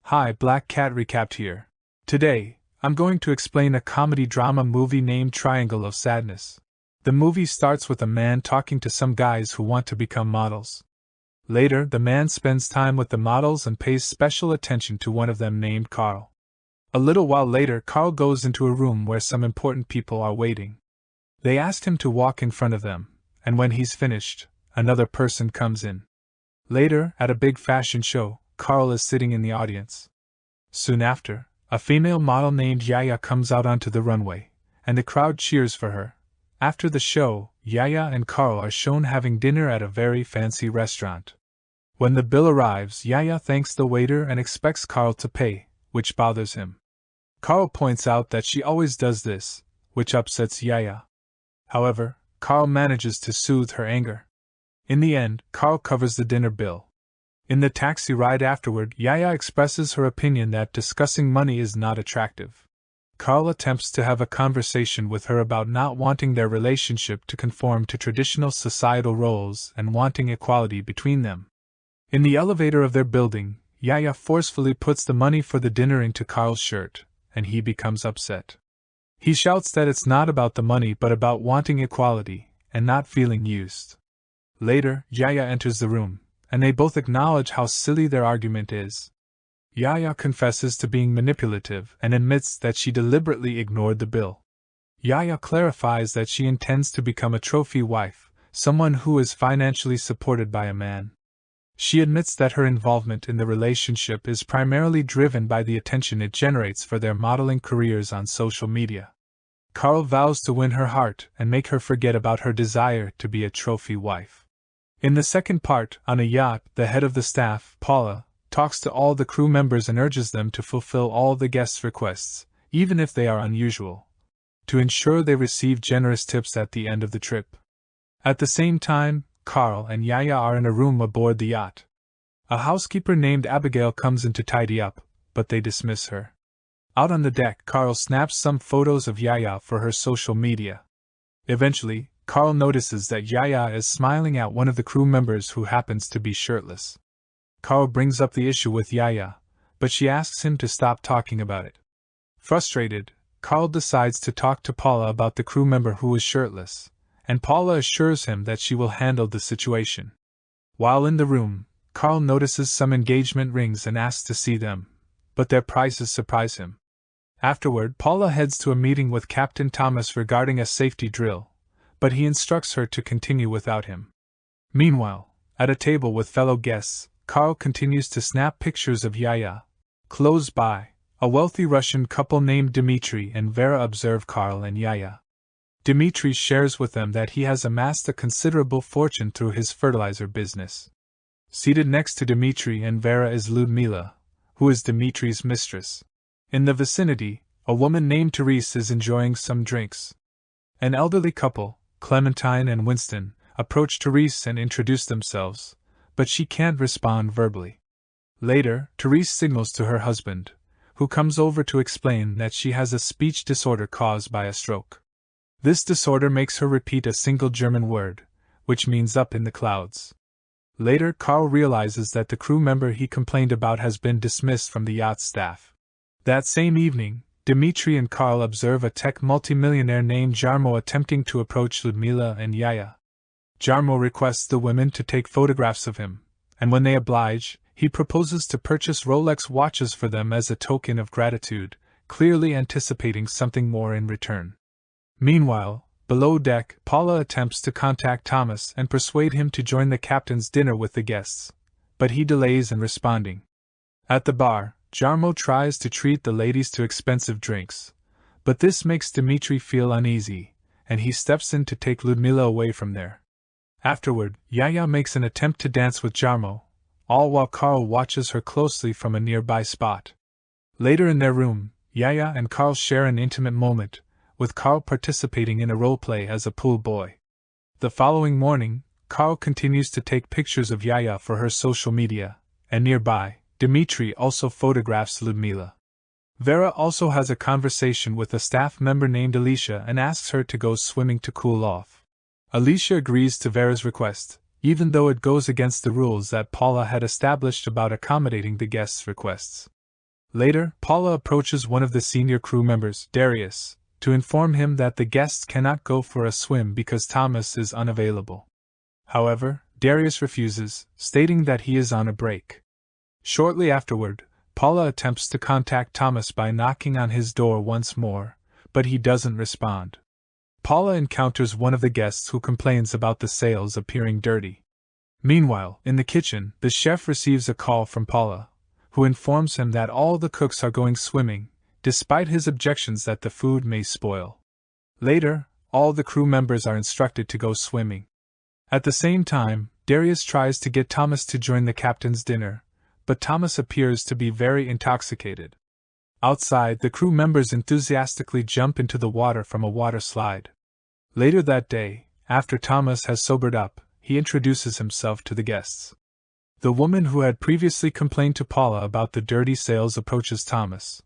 Hi, Black Cat Recapped here. Today, I'm going to explain a comedy drama movie named Triangle of Sadness. The movie starts with a man talking to some guys who want to become models. Later, the man spends time with the models and pays special attention to one of them named Carl. A little while later, Carl goes into a room where some important people are waiting. They ask him to walk in front of them, and when he's finished, another person comes in. Later, at a big fashion show, Carl is sitting in the audience. Soon after, a female model named Yaya comes out onto the runway, and the crowd cheers for her. After the show, Yaya and Carl are shown having dinner at a very fancy restaurant. When the bill arrives, Yaya thanks the waiter and expects Carl to pay, which bothers him. Carl points out that she always does this, which upsets Yaya. However, Carl manages to soothe her anger. In the end, Carl covers the dinner bill. In the taxi ride afterward, Yaya expresses her opinion that discussing money is not attractive. Carl attempts to have a conversation with her about not wanting their relationship to conform to traditional societal roles and wanting equality between them. In the elevator of their building, Yaya forcefully puts the money for the dinner into Carl's shirt, and he becomes upset. He shouts that it's not about the money but about wanting equality, and not feeling used. Later, Yaya enters the room, and they both acknowledge how silly their argument is. Yaya confesses to being manipulative and admits that she deliberately ignored the bill. Yaya clarifies that she intends to become a trophy wife, someone who is financially supported by a man. She admits that her involvement in the relationship is primarily driven by the attention it generates for their modeling careers on social media. Carl vows to win her heart and make her forget about her desire to be a trophy wife. In the second part, on a yacht, the head of the staff, Paula, talks to all the crew members and urges them to fulfill all the guests' requests, even if they are unusual, to ensure they receive generous tips at the end of the trip. At the same time, Carl and Yaya are in a room aboard the yacht. A housekeeper named Abigail comes in to tidy up, but they dismiss her. Out on the deck, Carl snaps some photos of Yaya for her social media. Eventually, Carl notices that Yaya is smiling at one of the crew members who happens to be shirtless. Carl brings up the issue with Yaya, but she asks him to stop talking about it. Frustrated, Carl decides to talk to Paula about the crew member who is shirtless, and Paula assures him that she will handle the situation. While in the room, Carl notices some engagement rings and asks to see them, but their prices surprise him. Afterward, Paula heads to a meeting with Captain Thomas regarding a safety drill, but he instructs her to continue without him. Meanwhile, at a table with fellow guests, Carl continues to snap pictures of Yaya. Close by, a wealthy Russian couple named Dmitry and Vera observe Carl and Yaya. Dmitry shares with them that he has amassed a considerable fortune through his fertilizer business. Seated next to Dmitry and Vera is Ludmila, who is Dmitry's mistress. In the vicinity, a woman named Therese is enjoying some drinks. An elderly couple, Clementine and Winston, approach Therese and introduce themselves, but she can't respond verbally. Later, Therese signals to her husband, who comes over to explain that she has a speech disorder caused by a stroke. This disorder makes her repeat a single German word, which means up in the clouds. Later, Carl realizes that the crew member he complained about has been dismissed from the yacht staff. That same evening, Dmitry and Carl observe a tech multimillionaire named Jarmo attempting to approach Ludmila and Yaya. Jarmo requests the women to take photographs of him, and when they oblige, he proposes to purchase Rolex watches for them as a token of gratitude, clearly anticipating something more in return. Meanwhile, below deck, Paula attempts to contact Thomas and persuade him to join the captain's dinner with the guests, but he delays in responding. At the bar, Jarmo tries to treat the ladies to expensive drinks, but this makes Dmitry feel uneasy, and he steps in to take Ludmila away from there. Afterward, Yaya makes an attempt to dance with Jarmo, all while Carl watches her closely from a nearby spot. Later in their room, Yaya and Carl share an intimate moment, with Carl participating in a role-play as a pool boy. The following morning, Carl continues to take pictures of Yaya for her social media, and nearby, Dmitry also photographs Ludmila. Vera also has a conversation with a staff member named Alicia and asks her to go swimming to cool off. Alicia agrees to Vera's request, even though it goes against the rules that Paula had established about accommodating the guests' requests. Later, Paula approaches one of the senior crew members, Darius, to inform him that the guests cannot go for a swim because Thomas is unavailable. However, Darius refuses, stating that he is on a break. Shortly afterward, Paula attempts to contact Thomas by knocking on his door once more, but he doesn't respond. Paula encounters one of the guests who complains about the sails appearing dirty. Meanwhile, in the kitchen, the chef receives a call from Paula, who informs him that all the cooks are going swimming, despite his objections that the food may spoil. Later, all the crew members are instructed to go swimming. At the same time, Darius tries to get Thomas to join the captain's dinner, but Thomas appears to be very intoxicated. Outside, the crew members enthusiastically jump into the water from a water slide. Later that day, after Thomas has sobered up, he introduces himself to the guests. The woman who had previously complained to Paula about the dirty sails approaches Thomas,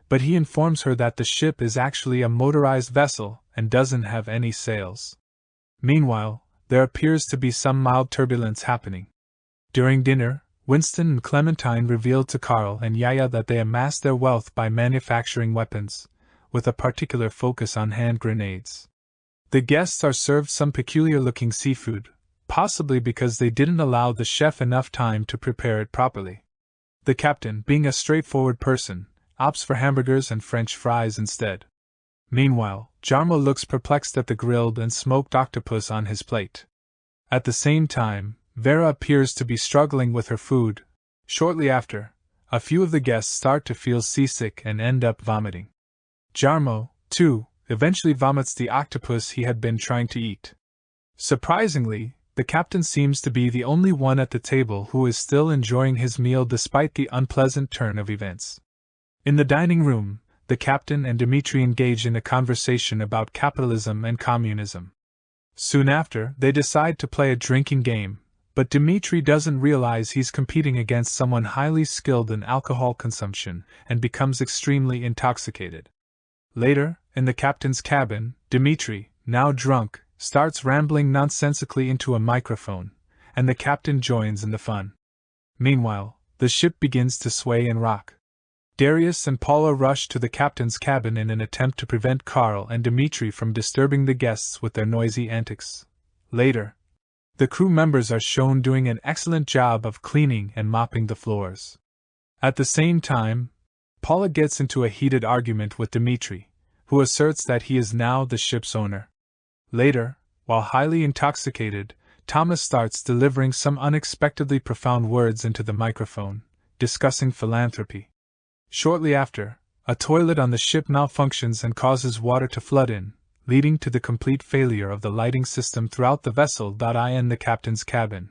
but he informs her that the ship is actually a motorized vessel and doesn't have any sails. Meanwhile, there appears to be some mild turbulence happening. During dinner, Winston and Clementine revealed to Carl and Yaya that they amassed their wealth by manufacturing weapons, with a particular focus on hand grenades. The guests are served some peculiar-looking seafood, possibly because they didn't allow the chef enough time to prepare it properly. The captain, being a straightforward person, opts for hamburgers and French fries instead. Meanwhile, Jarmo looks perplexed at the grilled and smoked octopus on his plate. At the same time, Vera appears to be struggling with her food. Shortly after, a few of the guests start to feel seasick and end up vomiting. Jarmo, too, eventually vomits the octopus he had been trying to eat. Surprisingly, the captain seems to be the only one at the table who is still enjoying his meal despite the unpleasant turn of events. In the dining room, the captain and Dmitri engage in a conversation about capitalism and communism. Soon after, they decide to play a drinking game, but Dmitri doesn't realize he's competing against someone highly skilled in alcohol consumption and becomes extremely intoxicated. Later, in the captain's cabin, Dmitri, now drunk, starts rambling nonsensically into a microphone, and the captain joins in the fun. Meanwhile, the ship begins to sway and rock. Darius and Paula rush to the captain's cabin in an attempt to prevent Carl and Dmitri from disturbing the guests with their noisy antics. Later, the crew members are shown doing an excellent job of cleaning and mopping the floors. At the same time, Paula gets into a heated argument with Dmitri, who asserts that he is now the ship's owner. Later, while highly intoxicated, Thomas starts delivering some unexpectedly profound words into the microphone, discussing philanthropy. Shortly after, a toilet on the ship malfunctions and causes water to flood in, leading to the complete failure of the lighting system throughout the vessel. In the captain's cabin,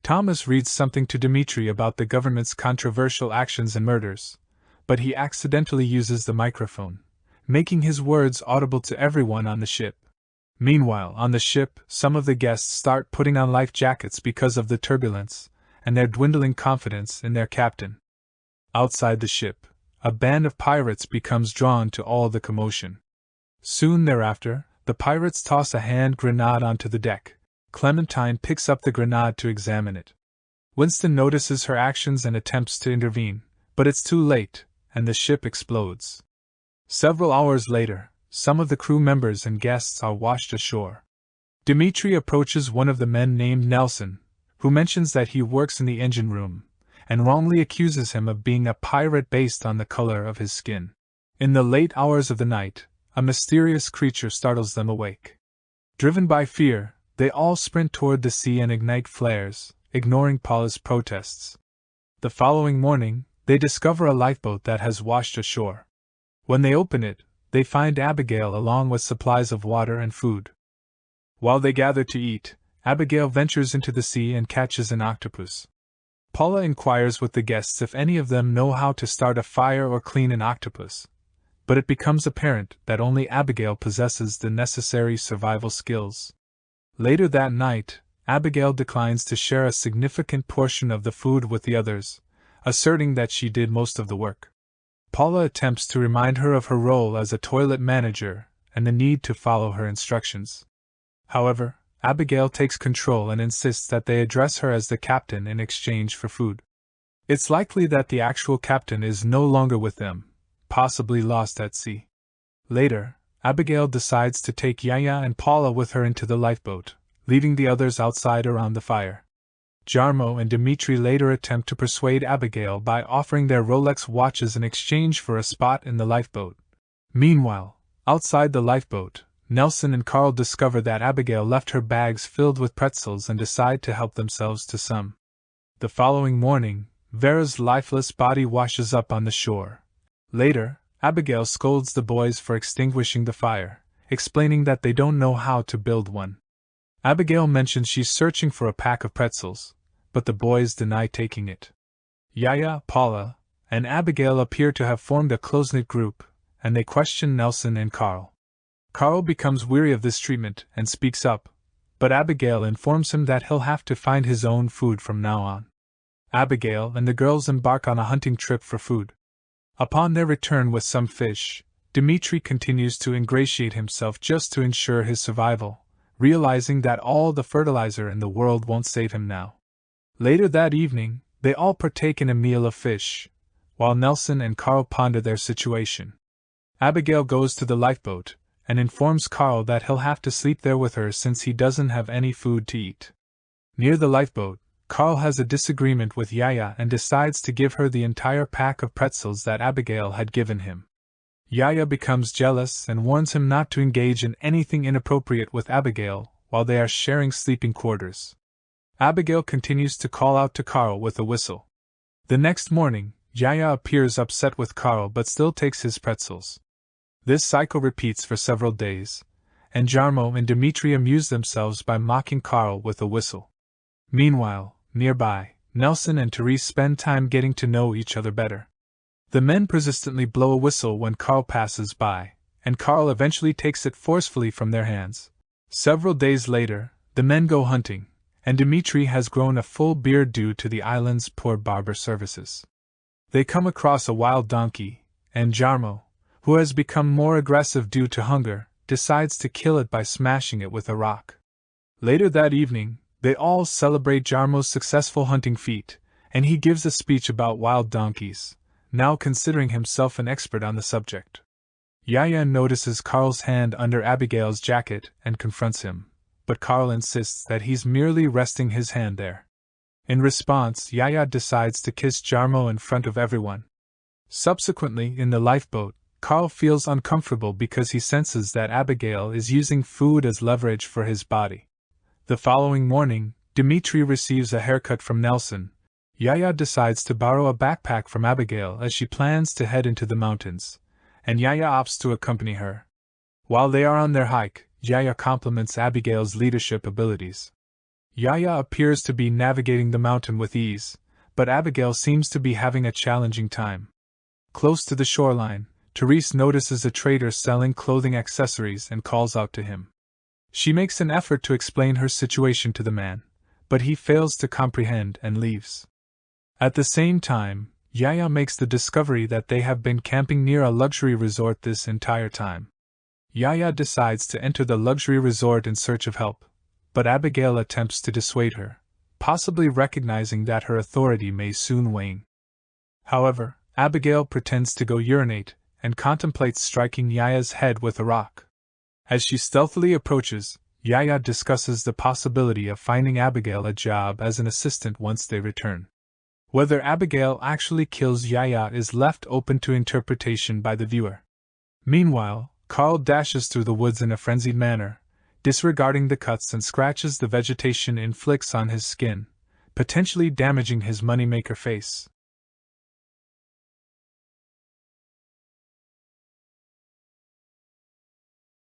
Thomas reads something to Dmitri about the government's controversial actions and murders, but he accidentally uses the microphone, making his words audible to everyone on the ship. Meanwhile, on the ship, some of the guests start putting on life jackets because of the turbulence and their dwindling confidence in their captain. Outside the ship, a band of pirates becomes drawn to all the commotion. Soon thereafter, the pirates toss a hand grenade onto the deck. Clementine picks up the grenade to examine it. Winston notices her actions and attempts to intervene, but it's too late, and the ship explodes. Several hours later, some of the crew members and guests are washed ashore. Dmitri approaches one of the men named Nelson, who mentions that he works in the engine room, and wrongly accuses him of being a pirate based on the color of his skin. In the late hours of the night, a mysterious creature startles them awake. Driven by fear, they all sprint toward the sea and ignite flares, ignoring Paula's protests. The following morning, they discover a lifeboat that has washed ashore. When they open it, they find Abigail along with supplies of water and food. While they gather to eat, Abigail ventures into the sea and catches an octopus. Paula inquires with the guests if any of them know how to start a fire or clean an octopus, but it becomes apparent that only Abigail possesses the necessary survival skills. Later that night, Abigail declines to share a significant portion of the food with the others, asserting that she did most of the work. Paula attempts to remind her of her role as a toilet manager and the need to follow her instructions. However, Abigail takes control and insists that they address her as the captain in exchange for food. It's likely that the actual captain is no longer with them, possibly lost at sea. Later, Abigail decides to take Yaya and Paula with her into the lifeboat, leaving the others outside around the fire. Jarmo and Dimitri later attempt to persuade Abigail by offering their Rolex watches in exchange for a spot in the lifeboat. Meanwhile, outside the lifeboat, Nelson and Carl discover that Abigail left her bags filled with pretzels and decide to help themselves to some. The following morning, Vera's lifeless body washes up on the shore. Later, Abigail scolds the boys for extinguishing the fire, explaining that they don't know how to build one. Abigail mentions she's searching for a pack of pretzels, but the boys deny taking it. Yaya, Paula, and Abigail appear to have formed a close-knit group, and they question Nelson and Carl. Carl becomes weary of this treatment and speaks up, but Abigail informs him that he'll have to find his own food from now on. Abigail and the girls embark on a hunting trip for food. Upon their return with some fish, Dimitri continues to ingratiate himself just to ensure his survival, realizing that all the fertilizer in the world won't save him now. Later that evening, they all partake in a meal of fish, while Nelson and Carl ponder their situation. Abigail goes to the lifeboat and informs Carl that he'll have to sleep there with her since he doesn't have any food to eat. Near the lifeboat, Carl has a disagreement with Yaya and decides to give her the entire pack of pretzels that Abigail had given him. Yaya becomes jealous and warns him not to engage in anything inappropriate with Abigail while they are sharing sleeping quarters. Abigail continues to call out to Carl with a whistle. The next morning, Yaya appears upset with Carl but still takes his pretzels. This cycle repeats for several days, and Jarmo and Dimitri amuse themselves by mocking Carl with a whistle. Meanwhile, nearby, Nelson and Therese spend time getting to know each other better. The men persistently blow a whistle when Carl passes by, and Carl eventually takes it forcefully from their hands. Several days later, the men go hunting, and Dimitri has grown a full beard due to the island's poor barber services. They come across a wild donkey, and Jarmo, who has become more aggressive due to hunger, decides to kill it by smashing it with a rock. Later that evening, they all celebrate Jarmo's successful hunting feat, and he gives a speech about wild donkeys, now considering himself an expert on the subject. Yaya notices Carl's hand under Abigail's jacket and confronts him, but Carl insists that he's merely resting his hand there. In response, Yaya decides to kiss Jarmo in front of everyone. Subsequently, in the lifeboat, Carl feels uncomfortable because he senses that Abigail is using food as leverage for his body. The following morning, Dimitri receives a haircut from Nelson. Yaya decides to borrow a backpack from Abigail as she plans to head into the mountains, and Yaya opts to accompany her. While they are on their hike, Yaya compliments Abigail's leadership abilities. Yaya appears to be navigating the mountain with ease, but Abigail seems to be having a challenging time. Close to the shoreline, Therese notices a trader selling clothing accessories and calls out to him. She makes an effort to explain her situation to the man, but he fails to comprehend and leaves. At the same time, Yaya makes the discovery that they have been camping near a luxury resort this entire time. Yaya decides to enter the luxury resort in search of help, but Abigail attempts to dissuade her, possibly recognizing that her authority may soon wane. However, Abigail pretends to go urinate and contemplates striking Yaya's head with a rock. As she stealthily approaches, Yaya discusses the possibility of finding Abigail a job as an assistant once they return. Whether Abigail actually kills Yaya is left open to interpretation by the viewer. Meanwhile, Carl dashes through the woods in a frenzied manner, disregarding the cuts and scratches the vegetation inflicts on his skin, potentially damaging his moneymaker face.